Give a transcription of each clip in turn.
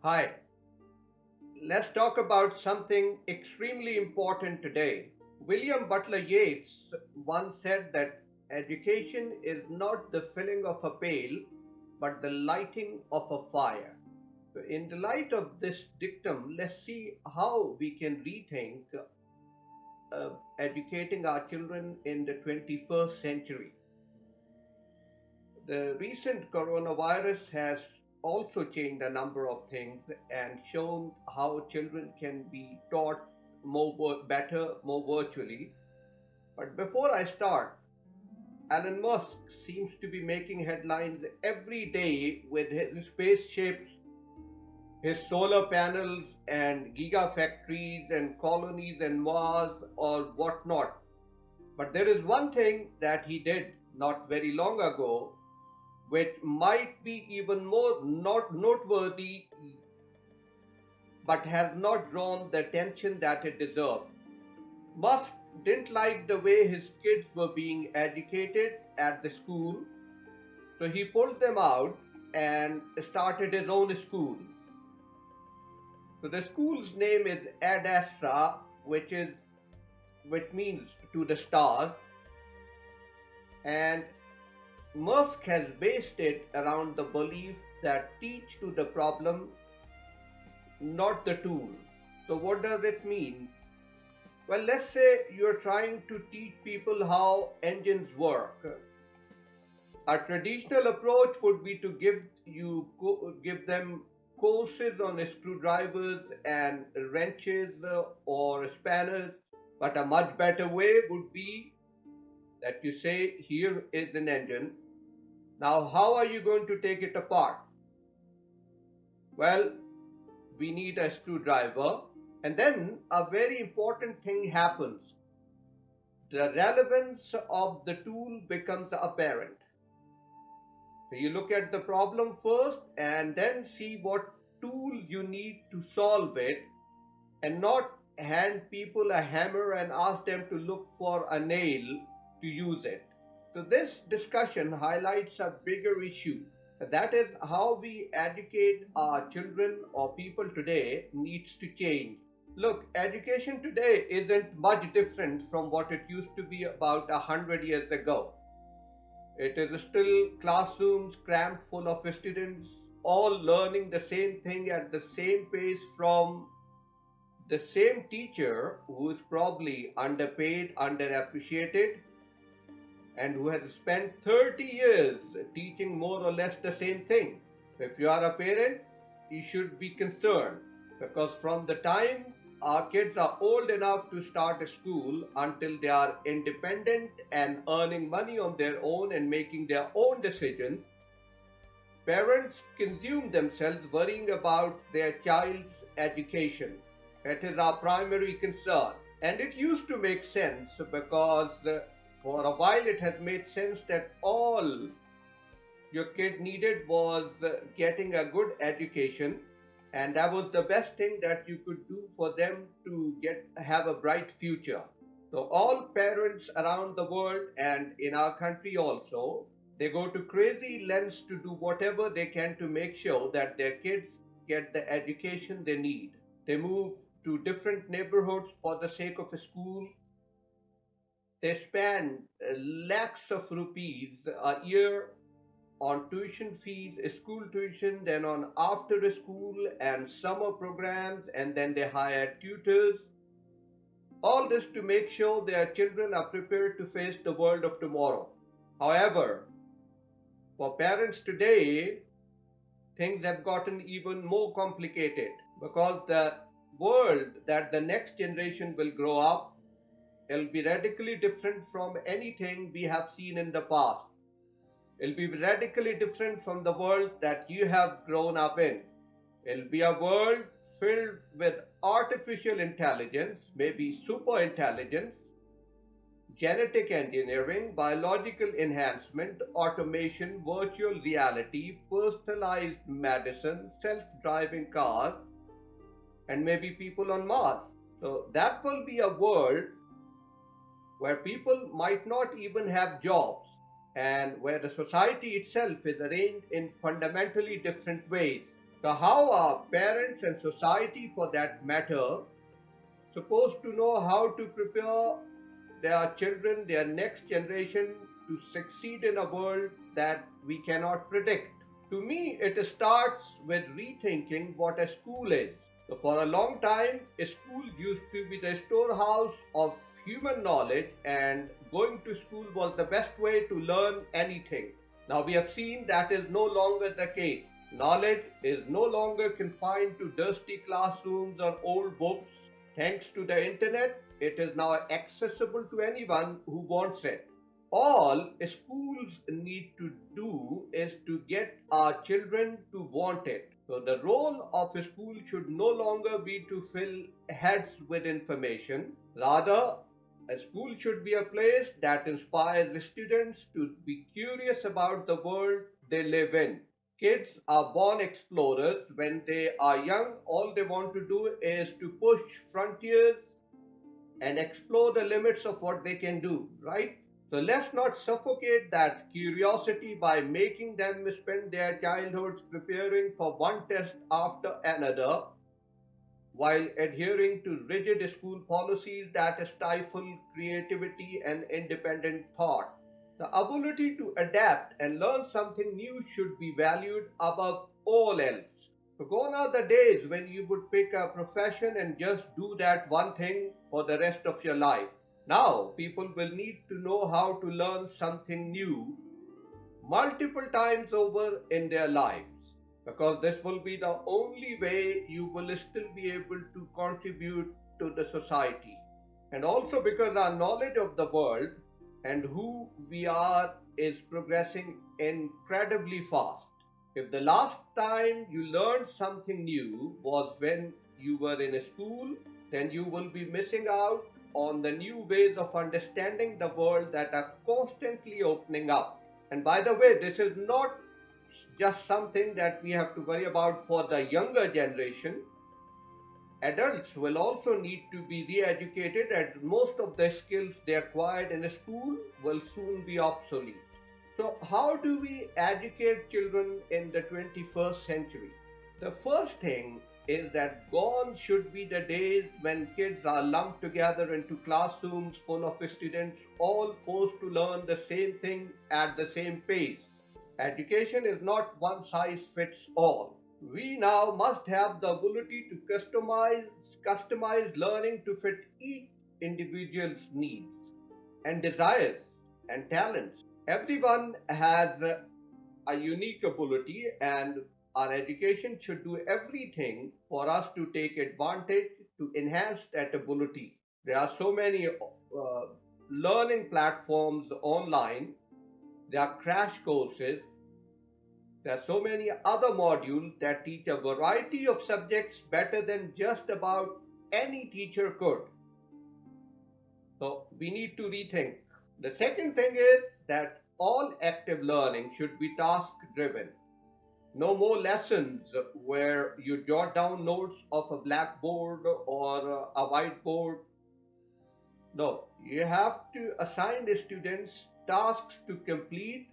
Hi, let's talk about something extremely important today. William Butler Yeats once said that education is not the filling of a pail, but the lighting of a fire. So in the light of this dictum, let's see how we can rethink educating our children in the 21st century. The recent coronavirus has also changed a number of things and shown how children can be taught better, more virtually. But before I start, Elon Musk seems to be making headlines every day with his spaceships, his solar panels, and gigafactories and colonies and Mars or whatnot. But there is one thing that he did not very long ago which might be even more not noteworthy but has not drawn the attention that it deserves. Musk didn't like the way his kids were being educated at the school, so he pulled them out and started his own school. So the school's name is Ad which means to the stars, and Musk has based it around the belief that teach to the problem, not the tool. So, what does it mean? Well, let's say you're trying to teach people how engines work. A traditional approach would be to give them courses on screwdrivers and wrenches or spanners. But a much better way would be that you say, here is an engine. Now, how are you going to take it apart? Well, we need a screwdriver. And then a very important thing happens. The relevance of the tool becomes apparent. So you look at the problem first and then see what tool you need to solve it, and not hand people a hammer and ask them to look for a nail to use it. So this discussion highlights a bigger issue. That is how we educate our children or people today needs to change. Look, education today isn't much different from what it used to be about 100 years ago. It is still classrooms crammed full of students, all learning the same thing at the same pace from the same teacher who is probably underpaid, underappreciated, and who has spent 30 years teaching more or less the same thing. If you are a parent, you should be concerned because from the time our kids are old enough to start a school until they are independent and earning money on their own and making their own decisions, parents consume themselves worrying about their child's education. It is our primary concern. And it used to make sense because for a while it has made sense that all your kid needed was getting a good education, and that was the best thing that you could do for them to get have a bright future. So all parents around the world and in our country also, they go to crazy lengths to do whatever they can to make sure that their kids get the education they need. They move to different neighborhoods for the sake of a school. They spend lakhs of rupees a year on tuition fees, school tuition, then on after school and summer programs, and then they hire tutors. All this to make sure their children are prepared to face the world of tomorrow. However, for parents today, things have gotten even more complicated because the world that the next generation will grow up will be radically different from anything we have seen in the past. It'll be radically different from the world that you have grown up in. It'll be a world filled with artificial intelligence, maybe super intelligence, genetic engineering, biological enhancement, automation, virtual reality, personalized medicine, self driving cars, and maybe people on Mars. So that will be a world where people might not even have jobs and where the society itself is arranged in fundamentally different ways. So, how are parents and society for that matter supposed to know how to prepare their children, their next generation, to succeed in a world that we cannot predict? To me, it starts with rethinking what a school is. So, for a long time, a school used to be the storehouse of human knowledge, and going to school was the best way to learn anything. Now, we have seen that is no longer the case. Knowledge is no longer confined to dusty classrooms or old books. Thanks to the internet, it is now accessible to anyone who wants it. All schools need to do is to get our children to want it. So, the role of a school should no longer be to fill heads with information. Rather, a school should be a place that inspires students to be curious about the world they live in. Kids are born explorers. When they are young, all they want to do is to push frontiers and explore the limits of what they can do, right? So let's not suffocate that curiosity by making them spend their childhoods preparing for one test after another while adhering to rigid school policies that stifle creativity and independent thought. The ability to adapt and learn something new should be valued above all else. So gone are the days when you would pick a profession and just do that one thing for the rest of your life. Now, people will need to know how to learn something new multiple times over in their lives, because this will be the only way you will still be able to contribute to the society. And also because our knowledge of the world and who we are is progressing incredibly fast. If the last time you learned something new was when you were in a school, then you will be missing out on the new ways of understanding the world that are constantly opening up. And by the way, this is not just something that we have to worry about for the younger generation. Adults will also need to be re educated, and most of the skills they acquired in school will soon be obsolete. So, how do we educate children in the 21st century? The first thing is that gone should be the days when kids are lumped together into classrooms full of students, all forced to learn the same thing at the same pace. Education is not one size fits all. We now must have the ability to customize learning to fit each individual's needs and desires and talents. Everyone has a unique ability, and our education should do everything for us to take advantage to enhance that ability. There are so many learning platforms online, there are crash courses, there are so many other modules that teach a variety of subjects better than just about any teacher could. So we need to rethink. The second thing is that all active learning should be task driven. No more lessons where you jot down notes of a blackboard or a whiteboard. No, you have to assign the students tasks to complete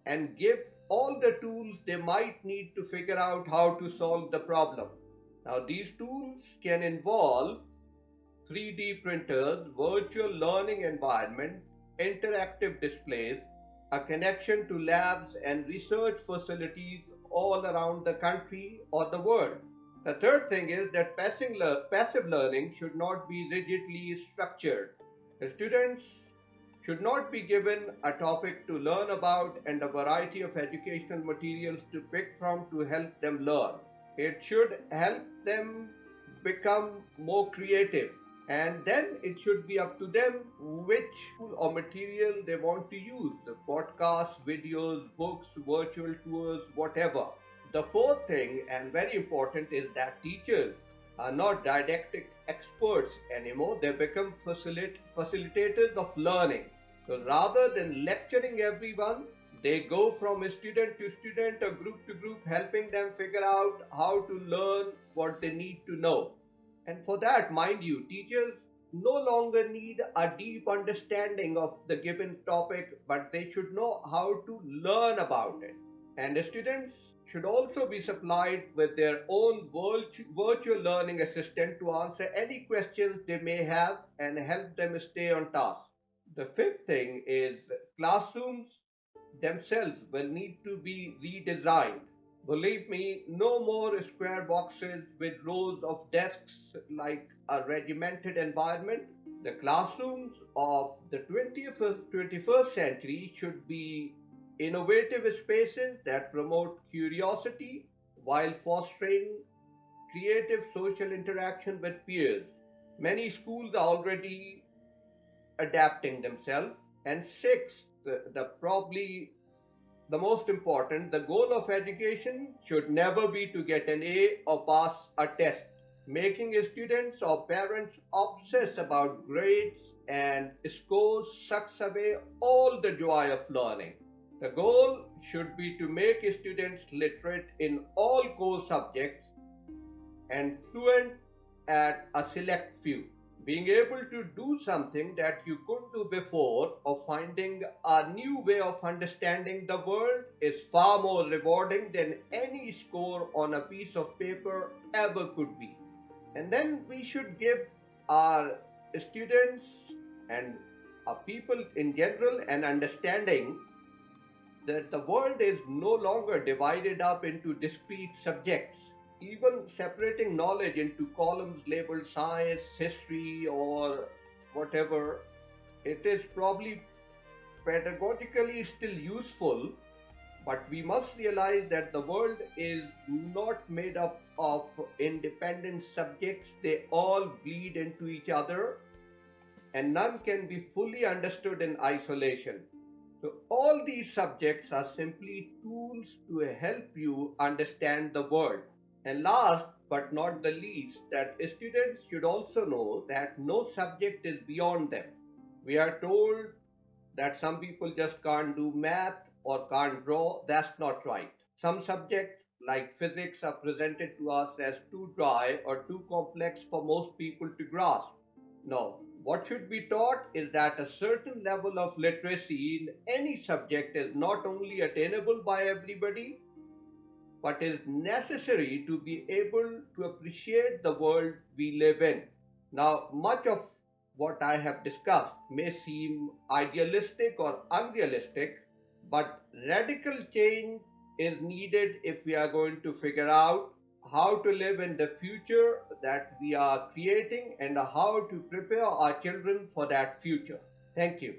and give all the tools they might need to figure out how to solve the problem. Now, these tools can involve 3D printers, virtual learning environment, interactive displays, a connection to labs and research facilities all around the country or the world. The third thing is that passive learning should not be rigidly structured. The students should not be given a topic to learn about and a variety of educational materials to pick from to help them learn. It should help them become more creative, and then it should be up to them which tool or material they want to use, the podcasts, videos, books, virtual tours, whatever. The fourth thing, and very important, is that teachers are not didactic experts anymore. They become facilitators of learning. So rather than lecturing everyone, they go from student to student or group to group, helping them figure out how to learn what they need to know. And for that, mind you, teachers no longer need a deep understanding of the given topic, but they should know how to learn about it. And the students should also be supplied with their own virtual learning assistant to answer any questions they may have and help them stay on task. The fifth thing is classrooms themselves will need to be redesigned. Believe me, no more square boxes with rows of desks like a regimented environment. The classrooms of the 21st century should be innovative spaces that promote curiosity while fostering creative social interaction with peers. Many schools are already adapting themselves. And sixth, probably the most important, the goal of education should never be to get an A or pass a test. Making students or parents obsess about grades and scores sucks away all the joy of learning. The goal should be to make students literate in all core subjects and fluent at a select few. Being able to do something that you couldn't do before or finding a new way of understanding the world is far more rewarding than any score on a piece of paper ever could be. And then we should give our students and our people in general an understanding that the world is no longer divided up into discrete subjects. Even separating knowledge into columns labeled science, history, or whatever, it is probably pedagogically still useful, but we must realize that the world is not made up of independent subjects. They all bleed into each other, and none can be fully understood in isolation. So, all these subjects are simply tools to help you understand the world. And last but not the least, that students should also know that no subject is beyond them. We are told that some people just can't do math or can't draw. That's not right. Some subjects, like physics, are presented to us as too dry or too complex for most people to grasp. No, what should be taught is that a certain level of literacy in any subject is not only attainable by everybody, but is necessary to be able to appreciate the world we live in. Now, much of what I have discussed may seem idealistic or unrealistic, but radical change is needed if we are going to figure out how to live in the future that we are creating and how to prepare our children for that future. Thank you.